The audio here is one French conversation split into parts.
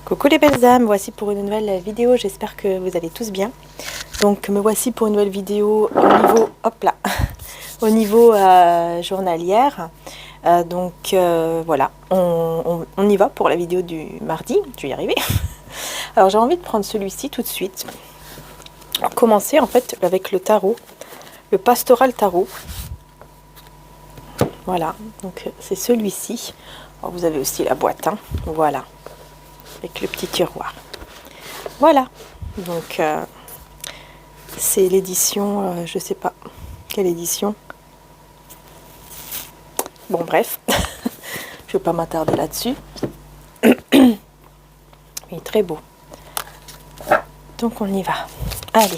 Coucou les belles âmes, voici pour une nouvelle vidéo, j'espère que vous allez tous bien. Donc me voici pour une nouvelle vidéo au niveau, hop là, au niveau journalière. Voilà, on y va pour la vidéo du mardi, je vais y arriver. Alors j'ai envie de prendre celui-ci tout de suite. On va commencer en fait avec le tarot, le pastoral tarot. Voilà, donc c'est celui-ci. Vous avez aussi la boîte, hein, voilà. Avec le petit tiroir. Voilà, donc c'est l'édition, je sais pas quelle édition. Bon bref, je vais pas m'attarder là-dessus. Il est très beau. Donc on y va. Allez,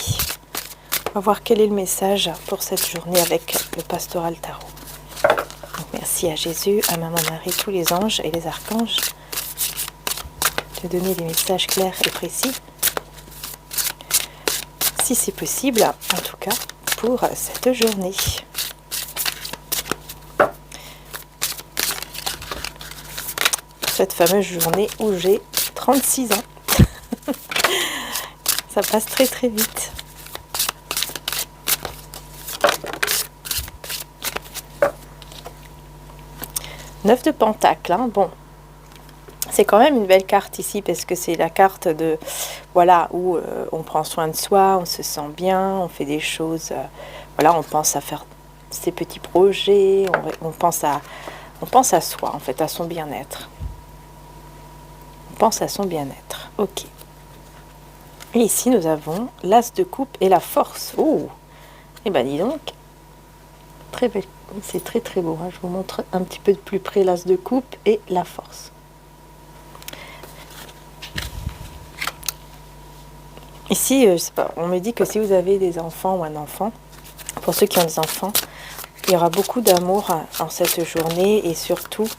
on va voir quel est le message pour cette journée avec le pastoral tarot. Donc, merci à Jésus, à Maman Marie, tous les anges et les archanges de donner des messages clairs et précis, si c'est possible, en tout cas pour cette journée. Cette fameuse journée où j'ai 36 ans. Ça passe très très vite. Neuf de Pentacle, hein. Bon. C'est quand même une belle carte ici parce que c'est la carte de voilà où on prend soin de soi, on se sent bien, on fait des choses, voilà, on pense à faire ses petits projets, on pense à soi en fait, à son bien-être. On pense à son bien-être. Ok. Et ici nous avons l'As de coupe et la force. Oh, et ben dis donc, très belle. C'est très très beau. Hein. Je vous montre un petit peu de plus près l'As de coupe et la force. Ici, je sais pas, on me dit que si vous avez des enfants ou un enfant, pour ceux qui ont des enfants, il y aura beaucoup d'amour en cette journée et surtout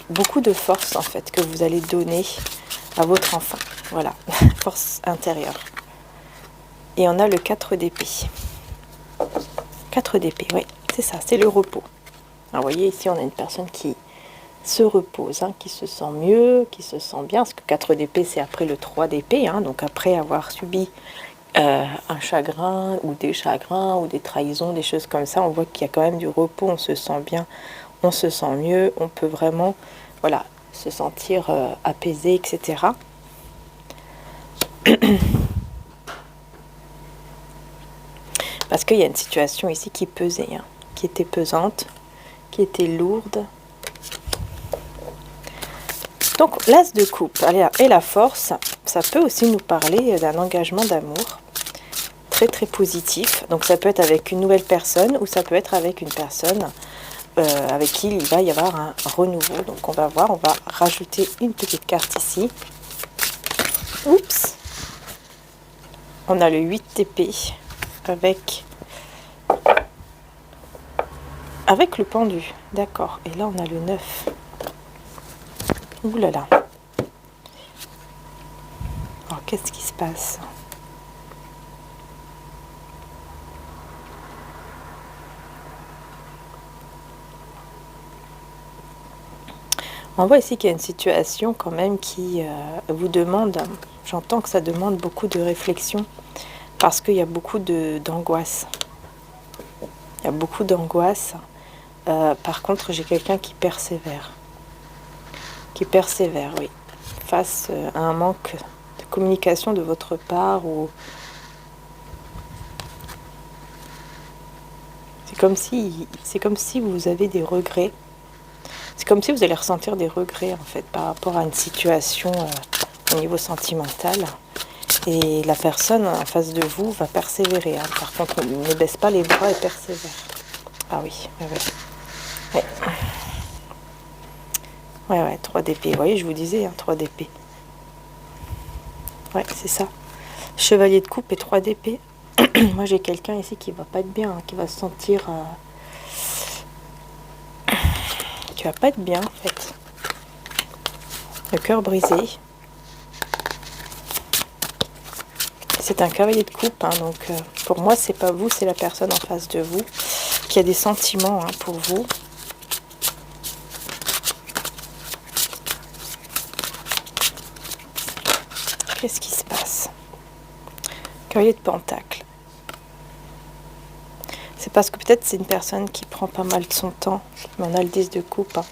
beaucoup de force en fait que vous allez donner à votre enfant. Voilà, force intérieure. Et on a le 4 d'épée. 4 d'épée, oui, c'est ça, c'est le repos. Alors, vous voyez, ici, on a une personne qui se repose, hein, qui se sent mieux, qui se sent bien, parce que 4 d'épée, c'est après le 3 d'épée, hein, donc après avoir subi un chagrin, ou des chagrins, ou des trahisons, des choses comme ça, on voit qu'il y a quand même du repos, on se sent bien, on se sent mieux, on peut vraiment, voilà, se sentir apaisé, etc. Parce qu'il y a une situation ici qui pesait, hein, qui était pesante, qui était lourde. Donc l'As de coupe et la force, ça peut aussi nous parler d'un engagement d'amour très très positif. Donc ça peut être avec une nouvelle personne ou ça peut être avec une personne avec qui il va y avoir un renouveau. Donc on va voir, on va rajouter une petite carte ici. Oups! On a le 8 d'épée avec le pendu. D'accord. Et là on a le 9. Ouh là là. Alors qu'est-ce qui se passe? On voit ici qu'il y a une situation quand même qui vous demande, j'entends que ça demande beaucoup de réflexion parce qu'il y a beaucoup d'angoisse. Il y a beaucoup d'angoisse. Par contre, j'ai quelqu'un qui persévère. Qui persévère, oui. Face à un manque de communication de votre part ou... C'est comme si vous avez des regrets. C'est comme si vous allez ressentir des regrets, en fait, par rapport à une situation au niveau sentimental. Et la personne en face de vous va persévérer. Hein. Par contre, ne baisse pas les bras et persévère. Ah oui, oui, oui. Ouais, 3 d'épée. Vous voyez, je vous disais, hein, 3 d'épée. Ouais, c'est ça. Chevalier de coupe et 3 d'épée. Moi, j'ai quelqu'un ici qui va pas être bien, hein, qui va se sentir... qui va pas être bien, en fait. Le cœur brisé. C'est un cavalier de coupe, hein, donc pour moi, c'est pas vous, c'est la personne en face de vous qui a des sentiments, hein, pour vous. Qu'est-ce qui se passe? Cavalier de Pentacle. C'est parce que peut-être c'est une personne qui prend pas mal de son temps. Mais on a le 10 de coupe. Hein.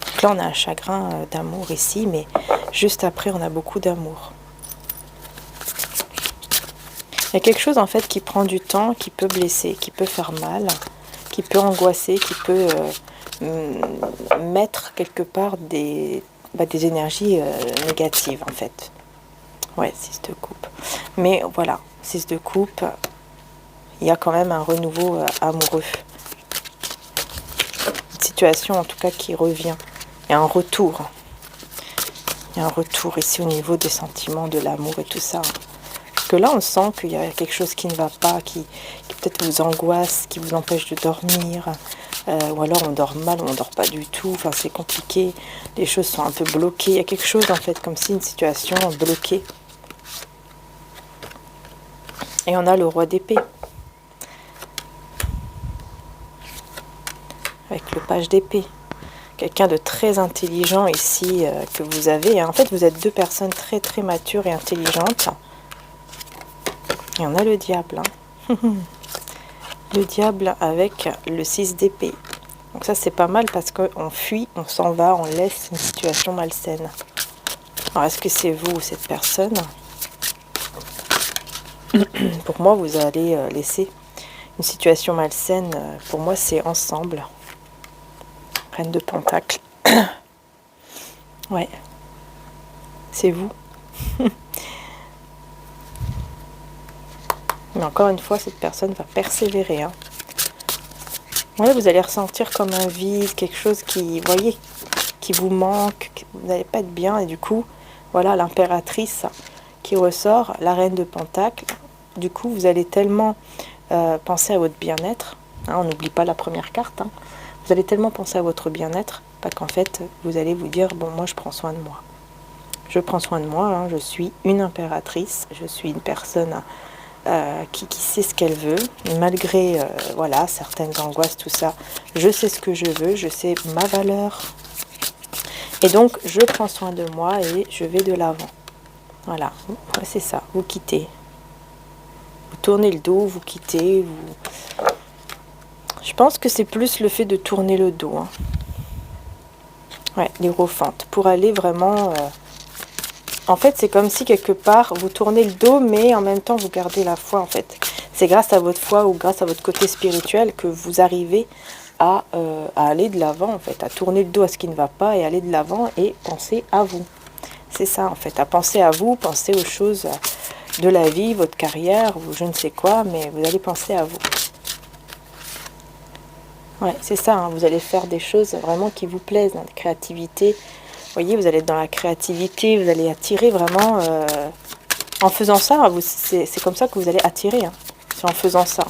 Donc là, on a un chagrin d'amour ici, mais juste après, on a beaucoup d'amour. Il y a quelque chose en fait qui prend du temps, qui peut blesser, qui peut faire mal, qui peut angoisser, qui peut mettre quelque part des énergies négatives en fait. Ouais, 6 de coupe. Mais voilà, 6 de coupe, il y a quand même un renouveau amoureux. Une situation en tout cas qui revient. Il y a un retour. Il y a un retour ici au niveau des sentiments, de l'amour et tout ça. Parce que là, on sent qu'il y a quelque chose qui ne va pas, qui peut-être vous angoisse, qui vous empêche de dormir. Ou alors on dort mal, ou on dort pas du tout. Enfin, c'est compliqué. Les choses sont un peu bloquées. Il y a quelque chose en fait, comme si une situation bloquée. Et on a le roi d'épée. Avec le page d'épée. Quelqu'un de très intelligent ici que vous avez. En fait, vous êtes deux personnes très très matures et intelligentes. Et on a le diable. Hein. Le diable avec le 6 d'épée. Donc ça, c'est pas mal parce qu'on fuit, on s'en va, on laisse une situation malsaine. Alors, est-ce que c'est vous ou cette personne? Pour moi, vous allez laisser une situation malsaine. Pour moi, c'est ensemble. Reine de Pentacle. Ouais. C'est vous. Mais encore une fois, cette personne va persévérer. Hein. Voilà, vous allez ressentir comme un vide, quelque chose qui, vous voyez, qui vous manque, vous n'allez pas être bien. Et du coup, voilà l'impératrice qui ressort, la reine de Pentacle. Du coup, vous allez tellement penser à votre bien-être. Hein, on n'oublie pas la première carte. Hein. Vous allez tellement penser à votre bien-être, pas qu'en fait, vous allez vous dire, bon, moi, je prends soin de moi. Je prends soin de moi, hein, je suis une impératrice, je suis une personne qui sait ce qu'elle veut, malgré voilà, certaines angoisses, tout ça. Je sais ce que je veux, je sais ma valeur. Et donc, je prends soin de moi et je vais de l'avant. Voilà, c'est ça, vous quittez. Vous tournez le dos, vous quittez. Je pense que c'est plus le fait de tourner le dos. Hein. Ouais, l'hiérophante. Pour aller vraiment... En fait, c'est comme si quelque part, vous tournez le dos, mais en même temps, vous gardez la foi, en fait. C'est grâce à votre foi ou grâce à votre côté spirituel que vous arrivez à aller de l'avant, en fait. À tourner le dos à ce qui ne va pas et aller de l'avant et penser à vous. C'est ça, en fait. À penser à vous, penser aux choses de la vie, votre carrière, ou je ne sais quoi, mais vous allez penser à vous. Ouais, c'est ça, hein, vous allez faire des choses vraiment qui vous plaisent, dans la créativité. Vous voyez, vous allez être dans la créativité, vous allez attirer vraiment... en faisant ça, c'est comme ça que vous allez attirer. Hein. C'est en faisant ça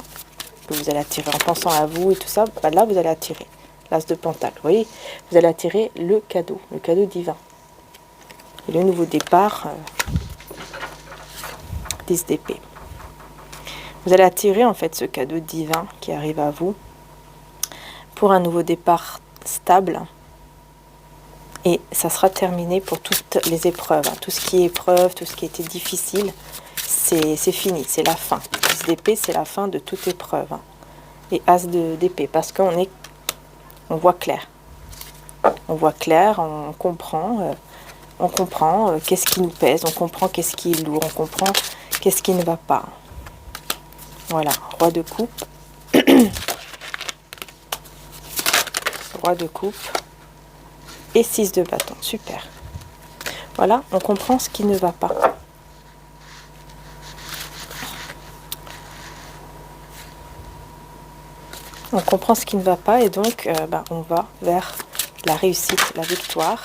que vous allez attirer. En pensant à vous et tout ça, bah là, vous allez attirer. L'as de Pentacle, vous voyez, vous allez attirer le cadeau divin. Et le nouveau départ, 10 d'épée. Vous allez attirer en fait ce cadeau divin qui arrive à vous pour un nouveau départ stable. Et ça sera terminé pour toutes les épreuves. Hein. Tout ce qui est épreuve, tout ce qui était difficile, c'est fini, c'est la fin. 10 d'épée, c'est la fin de toute épreuve. Hein. Et as d'épée, parce qu'on voit clair. On voit clair, on comprend qu'est-ce qui nous pèse, on comprend qu'est-ce qui est lourd, on comprend qu'est-ce qui ne va pas. Voilà, roi de coupe. Roi de coupe. Et 6 de bâton, super. Voilà, on comprend ce qui ne va pas. On comprend ce qui ne va pas et donc on va vers la réussite, la victoire,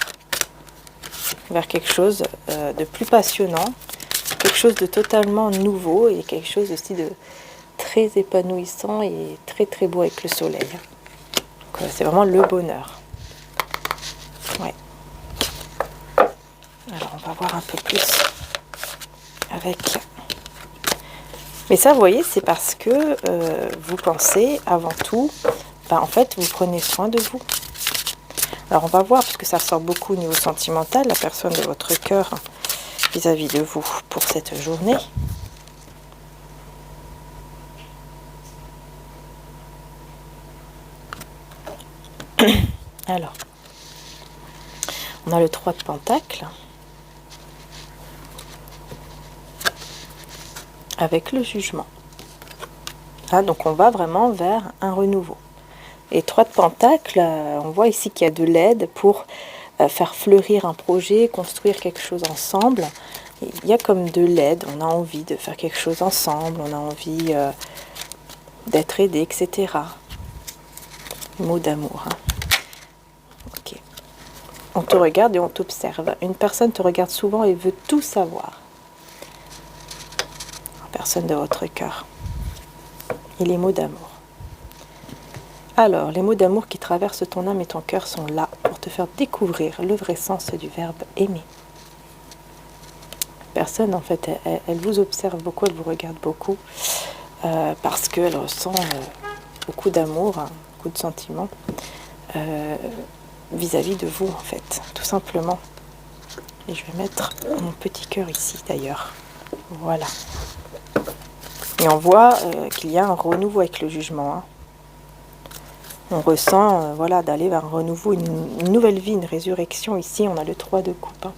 vers quelque chose de plus passionnant, quelque chose de totalement nouveau et quelque chose aussi de très épanouissant et très très beau avec le soleil. C'est vraiment le bonheur. Ouais. Alors on va voir un peu plus avec... Mais ça, vous voyez, c'est parce que vous pensez avant tout, en fait, vous prenez soin de vous. Alors on va voir, parce que ça ressort beaucoup au niveau sentimental, la personne de votre cœur vis-à-vis de vous pour cette journée. Alors, on a le 3 de Pentacles avec le jugement. Ah, donc on va vraiment vers un renouveau. Et 3 de Pentacles, on voit ici qu'il y a de l'aide pour faire fleurir un projet, construire quelque chose ensemble. Il y a comme de l'aide, on a envie de faire quelque chose ensemble, on a envie d'être aidé, etc. Mot d'amour. Hein. Ok. On te regarde et on t'observe. Une personne te regarde souvent et veut tout savoir. Une personne de votre cœur. Et les mots d'amour. Alors, les mots d'amour qui traversent ton âme et ton cœur sont là pour te faire découvrir le vrai sens du verbe aimer. Personne, en fait, elle vous observe beaucoup, elle vous regarde beaucoup, parce qu'elle ressent beaucoup d'amour, hein, beaucoup de sentiments vis-à-vis de vous, en fait, tout simplement. Et je vais mettre mon petit cœur ici, d'ailleurs. Voilà. Et on voit qu'il y a un renouveau avec le jugement, hein. On ressent voilà, d'aller vers un renouveau, une nouvelle vie, une résurrection. Ici, on a le 3 de coupe. Hein.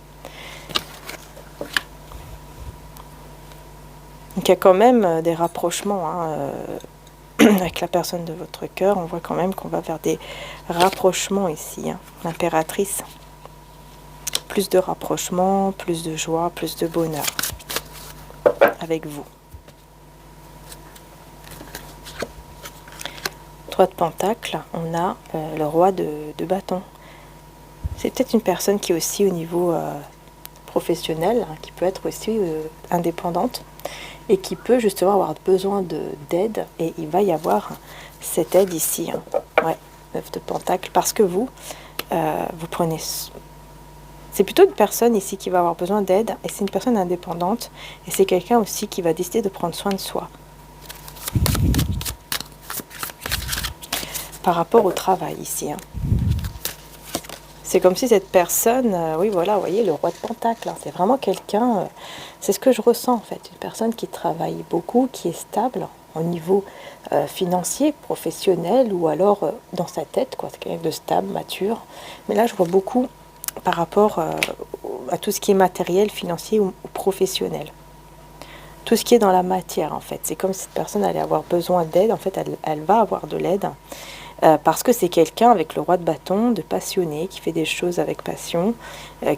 Donc, il y a quand même des rapprochements hein, avec la personne de votre cœur. On voit quand même qu'on va vers des rapprochements ici. Hein. L'impératrice. Plus de rapprochements, plus de joie, plus de bonheur avec vous. 3 de Pentacles, on a le roi de bâton. C'est peut-être une personne qui est aussi au niveau professionnel, hein, qui peut être aussi indépendante et qui peut justement avoir besoin d'aide. Et il va y avoir cette aide ici. Hein. Ouais, 9 de Pentacles. Parce que vous prenez... C'est plutôt une personne ici qui va avoir besoin d'aide et c'est une personne indépendante. Et c'est quelqu'un aussi qui va décider de prendre soin de soi. Par rapport au travail ici. Hein. C'est comme si cette personne, oui voilà, vous voyez, le roi de Pentacles, hein, c'est vraiment quelqu'un, c'est ce que je ressens en fait, une personne qui travaille beaucoup, qui est stable au niveau financier, professionnel ou alors dans sa tête, quoi, c'est quelqu'un de stable, mature. Mais là je vois beaucoup par rapport à tout ce qui est matériel, financier ou professionnel. Tout ce qui est dans la matière en fait, c'est comme si cette personne allait avoir besoin d'aide, en fait elle va avoir de l'aide. Parce que c'est quelqu'un avec le roi de bâton, de passionné, qui fait des choses avec passion,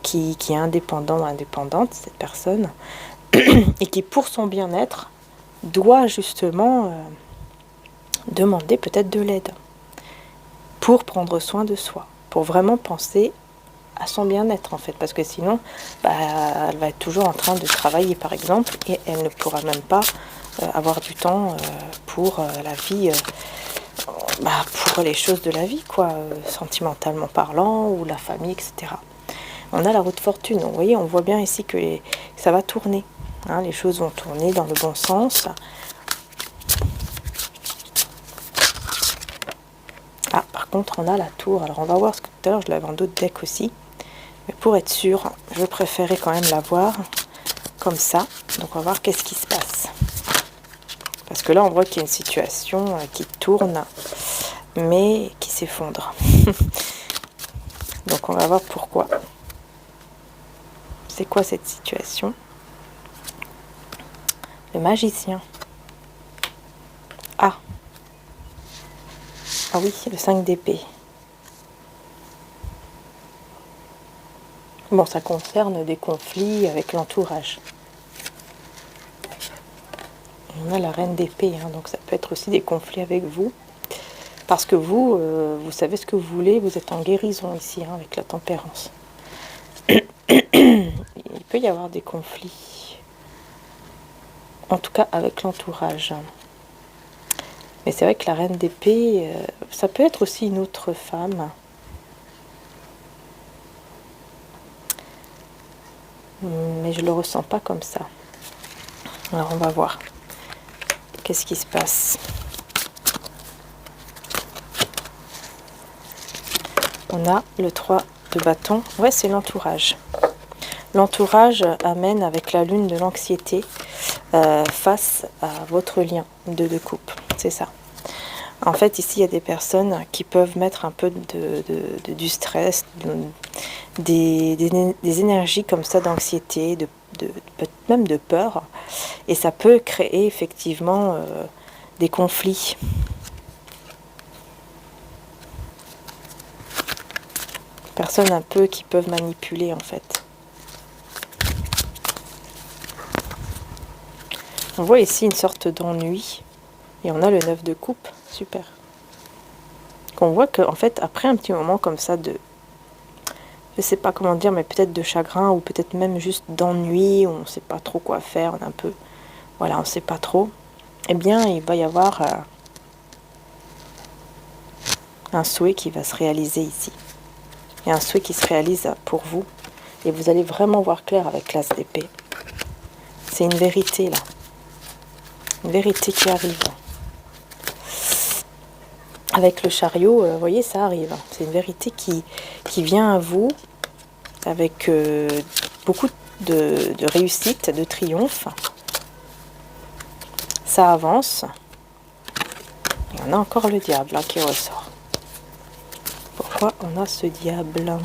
qui est indépendant ou indépendante, cette personne, et qui pour son bien-être doit justement demander peut-être de l'aide pour prendre soin de soi, pour vraiment penser à son bien-être en fait, parce que sinon elle va être toujours en train de travailler par exemple, et elle ne pourra même pas avoir du temps pour la vie pour les choses de la vie, quoi, sentimentalement parlant, ou la famille, etc. On a la roue de fortune, vous voyez, on voit bien ici que ça va tourner, hein, les choses vont tourner dans le bon sens. Ah, par contre, on a la tour, alors on va voir, ce que tout à l'heure je l'avais en d'autres decks aussi, mais pour être sûr, je préférais quand même la voir comme ça, donc on va voir qu'est-ce qui se passe. Parce que là, on voit qu'il y a une situation qui tourne, mais qui s'effondre. Donc, on va voir pourquoi. C'est quoi cette situation? Le magicien. Ah. Ah oui, le 5 d'épée. Bon, ça concerne des conflits avec l'entourage. On a la reine d'épée, hein, donc ça peut être aussi des conflits avec vous. Parce que vous, vous savez ce que vous voulez, vous êtes en guérison ici, hein, avec la tempérance. Il peut y avoir des conflits. En tout cas, avec l'entourage. Mais c'est vrai que la reine d'épée, ça peut être aussi une autre femme. Mais je ne le ressens pas comme ça. Alors, on va voir. Qu'est-ce qui se passe? On a le 3 de bâton. Ouais, c'est l'entourage. L'entourage amène avec la lune de l'anxiété face à votre lien de couple. C'est ça. En fait, ici, il y a des personnes qui peuvent mettre un peu du stress, des énergies comme ça d'anxiété, même de peur. Et ça peut créer effectivement des conflits. Personnes un peu qui peuvent manipuler en fait. On voit ici une sorte d'ennui. Et on a le 9 de coupe. Super. Qu'on voit qu'en fait, après un petit moment comme ça de... Je sais pas comment dire, mais peut-être de chagrin ou peut-être même juste d'ennui, on ne sait pas trop quoi faire, on est un peu... Voilà, on ne sait pas trop. Eh bien, il va y avoir un souhait qui va se réaliser ici. Il y a un souhait qui se réalise pour vous. Et vous allez vraiment voir clair avec l'as d'épée. C'est une vérité, là. Une vérité qui arrive. Avec le chariot, vous voyez, ça arrive. C'est une vérité qui vient à vous avec beaucoup de réussite, de triomphe. Ça avance. Et on a encore le diable là, qui ressort. Pourquoi on a ce diable?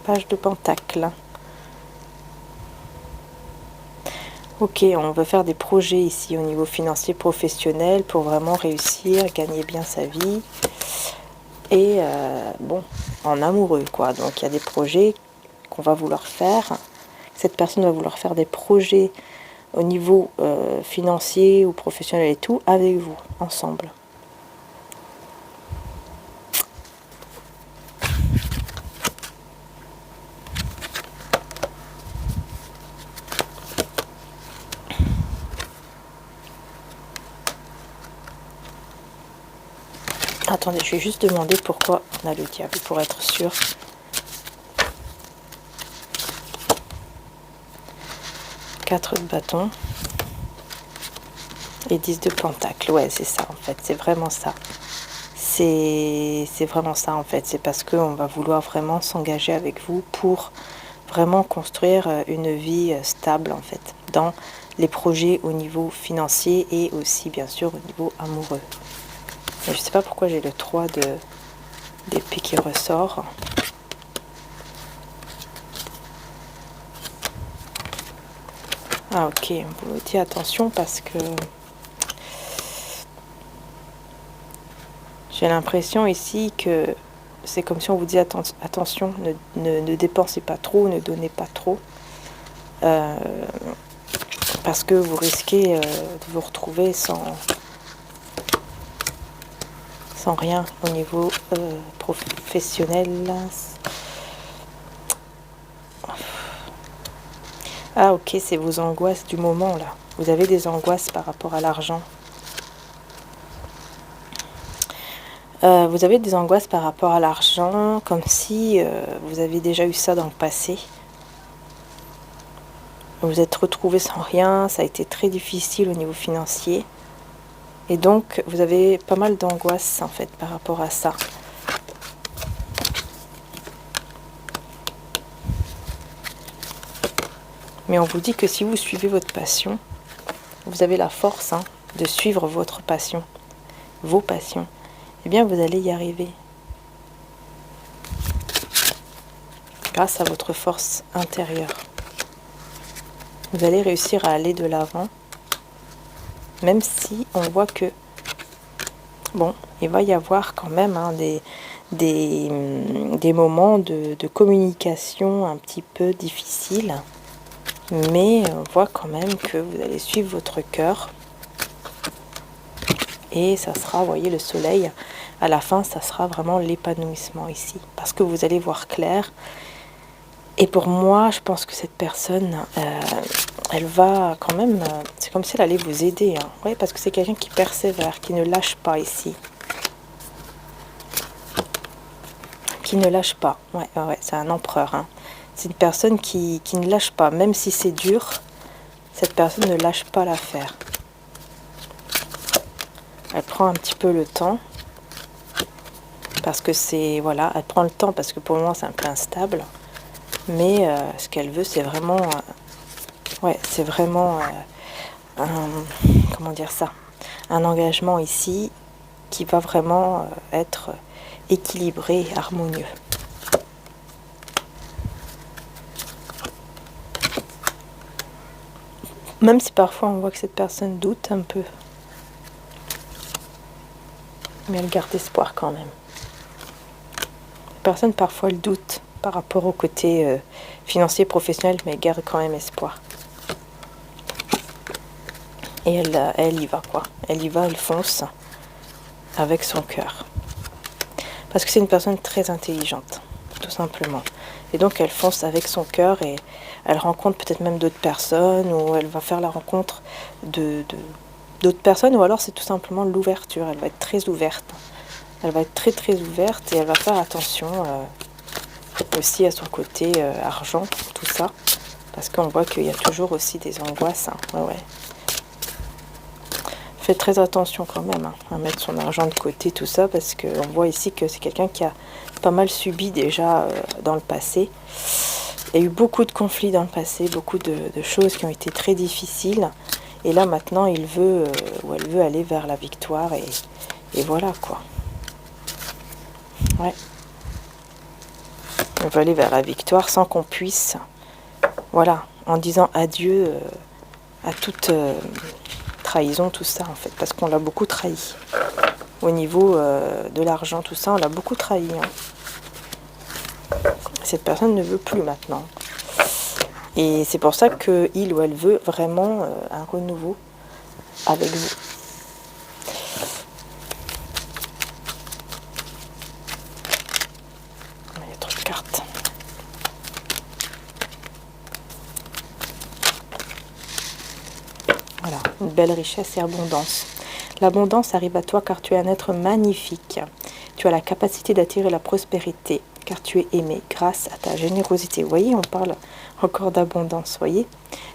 Page de pentacle. Ok, on veut faire des projets ici au niveau financier professionnel pour vraiment réussir, gagner bien sa vie. Et bon, en amoureux quoi. Donc il y a des projets qu'on va vouloir faire. Cette personne va vouloir faire des projets au niveau financier ou professionnel et tout avec vous, ensemble. Attendez, je vais juste demander pourquoi on a le diable, pour être sûr. Quatre de bâton. Et 10 de pentacle. Ouais, c'est ça en fait, c'est vraiment ça. C'est vraiment ça en fait. C'est parce qu'on va vouloir vraiment s'engager avec vous pour vraiment construire une vie stable en fait. Dans les projets au niveau financier et aussi bien sûr au niveau amoureux. Je ne sais pas pourquoi j'ai le 3 d'épée qui ressort. Ah ok, on vous dit attention parce que j'ai l'impression ici que c'est comme si on vous dit attention, ne dépensez pas trop, ne donnez pas trop. Parce que vous risquez de vous retrouver sans rien au niveau professionnel. Ah ok, c'est vos angoisses du moment là. Vous avez des angoisses par rapport à l'argent. Vous avez des angoisses par rapport à l'argent, comme si vous avez déjà eu ça dans le passé. Vous vous êtes retrouvé sans rien, ça a été très difficile au niveau financier. Et donc, vous avez pas mal d'angoisse en fait par rapport à ça. Mais on vous dit que si vous suivez votre passion, vous avez la force de suivre votre passion, vos passions. Eh bien, vous allez y arriver. Grâce à votre force intérieure. Vous allez réussir à aller de l'avant. Même si on voit que, bon, il va y avoir quand même des moments de communication un petit peu difficiles. Mais on voit quand même que vous allez suivre votre cœur. Et ça sera, vous voyez, le soleil. À la fin, ça sera vraiment l'épanouissement ici. Parce que vous allez voir clair. Et pour moi, je pense que cette personne, elle va quand même... c'est comme si elle allait vous aider. Oui, parce que c'est quelqu'un qui persévère, qui ne lâche pas ici. Qui ne lâche pas. Ouais, c'est un empereur. C'est une personne qui ne lâche pas. Même si c'est dur, cette personne ne lâche pas l'affaire. Elle prend un petit peu le temps. Parce que c'est... Voilà, elle prend le temps parce que pour le moment, c'est un peu instable. mais ce qu'elle veut, c'est vraiment, c'est vraiment comment dire ça, un engagement ici qui va vraiment être équilibré et harmonieux. Même si parfois on voit que cette personne doute un peu, mais elle garde espoir quand même. La personne parfois elle doute par rapport au côté financier, professionnel, mais elle garde quand même espoir. Et elle y va quoi. Elle y va, elle fonce avec son cœur. Parce que c'est une personne très intelligente, tout simplement. Et donc elle fonce avec son cœur et elle rencontre peut-être même d'autres personnes, ou elle va faire la rencontre d'autres personnes, ou alors c'est tout simplement l'ouverture. Elle va être très ouverte. Elle va être très très ouverte et elle va faire attention aussi à son côté argent, tout ça. Parce qu'on voit qu'il y a toujours aussi des angoisses. Ouais. Faites très attention quand même à mettre son argent de côté, tout ça, parce qu'on voit ici que c'est quelqu'un qui a pas mal subi déjà dans le passé. Il y a eu beaucoup de conflits dans le passé, beaucoup de choses qui ont été très difficiles. Et là maintenant, il veut, ou elle veut aller vers la victoire et voilà quoi. Ouais. On veut aller vers la victoire sans qu'on puisse, voilà, en disant adieu à toute trahison, tout ça en fait, parce qu'on l'a beaucoup trahi. Au niveau de l'argent, tout ça, on l'a beaucoup trahi. Cette personne ne veut plus maintenant. Et c'est pour ça qu'il ou elle veut vraiment un renouveau avec vous. Il y a trop de cartes. Voilà, une belle richesse et abondance. L'abondance arrive à toi car tu es un être magnifique. Tu as la capacité d'attirer la prospérité car tu es aimé grâce à ta générosité. Vous voyez, on parle encore d'abondance, voyez.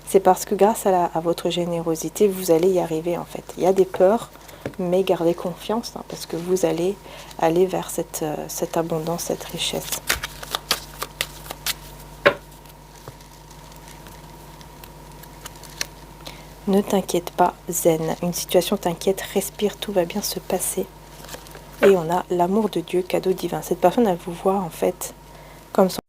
C'est parce que grâce à votre générosité, vous allez y arriver en fait. Il y a des peurs, mais gardez confiance parce que vous allez aller vers cette abondance, cette richesse. Ne t'inquiète pas, zen. Une situation t'inquiète, respire, tout va bien se passer. Et on a l'amour de Dieu, cadeau divin. Cette personne, elle vous voit en fait comme son